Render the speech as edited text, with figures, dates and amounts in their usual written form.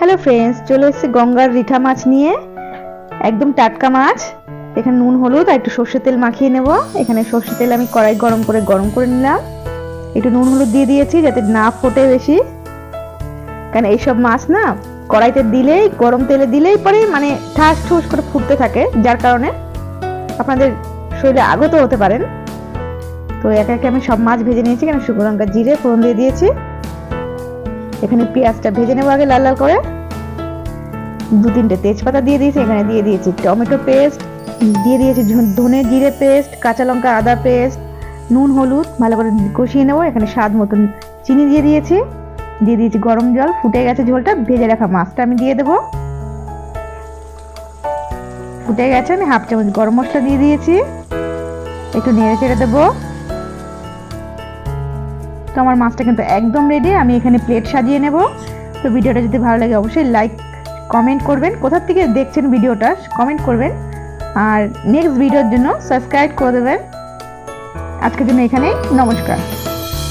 Hello friends, চলে এসেছি গঙ্গার রিঠা মাছ নিয়ে। একদম টাটকা মাছ। এখানে নুন হলুদ আর একটু সর্ষের তেল মাখিয়ে নেব। এখানে সর্ষের তেল আমি কড়াই গরম করে নিলাম। একটু নুন হলুদ দিয়ে দিয়েছি যাতে না ফোটে বেশি, কারণ এইসব মাছ না কড়াইতে দিলেই, গরম তেলে দিলেই পরে মানে ঠাস ঠুস করে ফুটতে থাকে, যার কারণে আপনাদের শরীরে আগত হতে পারেন। তো একে একে আমি সব মাছ ভেজে নিয়েছি। এখানে শুকনো লঙ্কা জিরে ফোড়ন দিয়ে দিয়েছি। এখানে পেঁয়াজটা ভেজে নেবো আগে লাল লাল করে। দু তিনটে তেজপাতা দিয়ে দিয়েছি। এখানে দিয়ে দিয়েছি টমেটো পেস্ট, দিয়ে দিয়েছি ধনে জিরে পেস্ট, কাঁচা লঙ্কা আদা পেস্ট, নুন হলুদ ভালো করে কষিয়ে নেবো। এখানে স্বাদ মতন চিনি দিয়ে দিয়েছি। দিয়ে দিয়েছি গরম জল। ফুটে গেছে ঝোলটা, ভেজে রাখা মাছটা আমি দিয়ে দেবো। ফুটে গেছে, আমি হাফ চামচ গরম মশলা দিয়ে দিয়েছি। একটু নেড়ে চেড়ে দেবো। তো আমার মাছটা কিন্তু একদম রেডি। আমি এখানে প্লেট সাজিয়ে নেব। তো ভিডিওটা যদি ভালো লাগে অবশ্যই লাইক কমেন্ট করবেন, কোথা থেকে দেখছেন ভিডিওটা কমেন্ট করবেন, আর নেক্সট ভিডিওর জন্য সাবস্ক্রাইব করে দেবেন। আজকের জন্য এখানেই, নমস্কার।